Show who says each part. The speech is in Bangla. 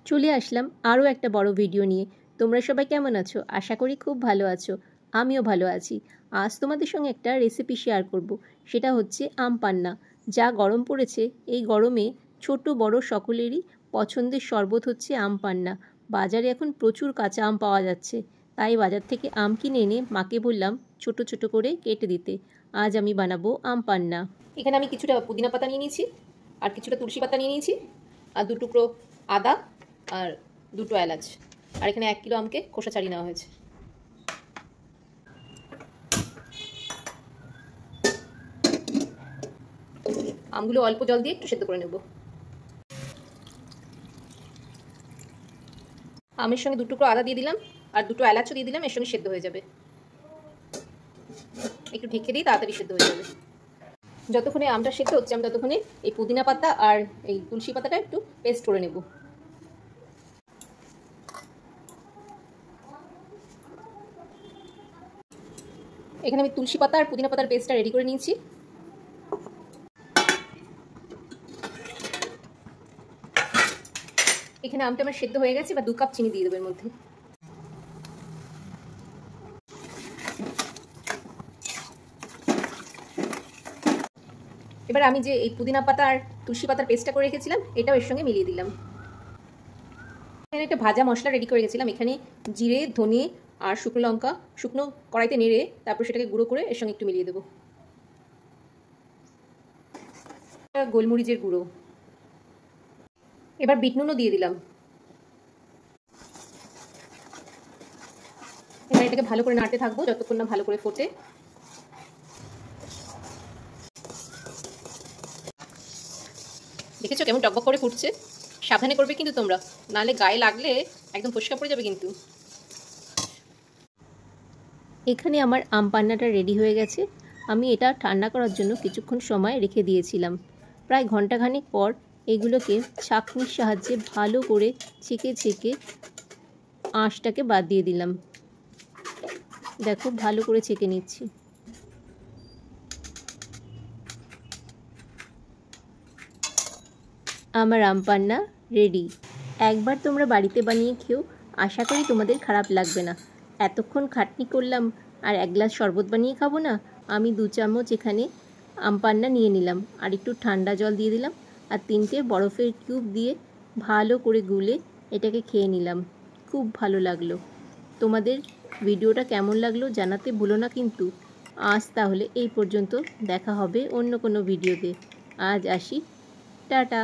Speaker 1: চলে আসলাম আরও একটা বড় ভিডিও নিয়ে। তোমরা সবাই কেমন আছো? আশা করি খুব ভালো আছো। আমিও ভালো আছি। আজ তোমাদের সঙ্গে একটা রেসিপি শেয়ার করব। সেটা হচ্ছে আম পান্না। যা গরম পড়েছে, এই গরমে ছোট বড় সকলেরই পছন্দের শরবত হচ্ছে আম পান্না। বাজারে এখন প্রচুর কাঁচা আম পাওয়া যাচ্ছে, তাই বাজার থেকে আম কিনে এনে মাকে বললাম ছোট ছোট করে কেটে দিতে। আজ আমি বানাবো আম পান্না। এখানে আমি কিছুটা পুদিনা পাতা নিয়ে নিয়েছি, আর কিছুটা তুলসী পাতা নিয়ে নিয়েছি, আর 2 টুকরো আদা, আর 2টো এলাচ, আর এখানে 1 কিলো আমকে খোসা ছাড়িয়ে নেওয়া হয়েছে। আমগুলো অল্প জল দিয়ে একটু সেদ্ধ করে নেব। আমের সঙ্গে 2 টুকরো আদা দিয়ে দিলাম, আর 2টো এলাচও দিয়ে দিলাম, এর সঙ্গে সেদ্ধ হয়ে যাবে। একটু ঢেকে দিই, তাড়াতাড়ি সেদ্ধ হয়ে যাবে। যতক্ষণে আমটা সেদ্ধ হচ্ছে আমি ততক্ষণে এই পুদিনা পাতা আর এই তুলসী পাতাটা একটু পেস্ট করে নেব। এখানে আমি তুলসী পাতা আর পুদিনা পাতার পেস্টটা রেডি করে নিয়েছি। এখানে আমটা আমার সেদ্ধ হয়ে গেছে, বা 2 কাপ চিনি দিয়ে দেবো এর মধ্যে। এবার আমি যে এই পুদিনা পাতা আর তুলসী পাতার পেস্টটা করে রেখেছিলাম, এটাও এর সঙ্গে মিলিয়ে দিলাম। এখানে একটা ভাজা মশলা রেডি করে রেখেছিলাম। এখানে জিরে, ধনে আর শুকনো লঙ্কা শুকনো কড়াইতে নেড়ে তারপর সেটাকে গুঁড়ো করে এর সঙ্গে একটু মিলিয়ে দেবো। গোলমরিচের গুঁড়ো, এবার বিট নুনও দিয়ে দিলাম। এবার এটাকে ভালো করে নাড়তে থাকবো যতক্ষণ না ভালো করে ফোটে। দেখেছো কেমন টকবক করে ফুটছে? সাবধানে করবে কিন্তু তোমরা, নাহলে গায়ে লাগলে একদম ফসকা পড়ে যাবে কিন্তু। এখানে আমার আম পান্নাটা রেডি হয়ে গেছে। আমি এটা ঠান্ডা করার জন্য কিছুক্ষণ সময় রেখে দিয়েছিলাম। প্রায় ঘন্টাখানেক পর এগুলোকে ছাঁকনির সাহায্যে ভালো করে ছেঁকে ছেঁকে আঁশটাকে বাদ দিয়ে দিলাম। দেখো ভালো করে ছেঁকে নিচ্ছি। আমার আম পান্না রেডি। একবার তোমরা বাড়িতে বানিয়ে খেও, আশা করি তোমাদের খারাপ লাগবে না। এতক্ষণ খাটনি করলাম আর 1 গ্লাস শরবত বানিয়ে খাবো না? আমি 2 চামচ এখানে আম পান্না নিয়ে নিলাম, আর একটু ঠান্ডা জল দিয়ে দিলাম, আর 3টে বরফের কিউব দিয়ে ভালো করে গুলে এটাকে খেয়ে নিলাম। খুব ভালো লাগলো। তোমাদের ভিডিওটা কেমন লাগলো জানাতে ভুলো না কিন্তু। আজ তাহলে এই পর্যন্ত, দেখা হবে অন্য কোনো ভিডিওতে। আজ আসি, টাটা।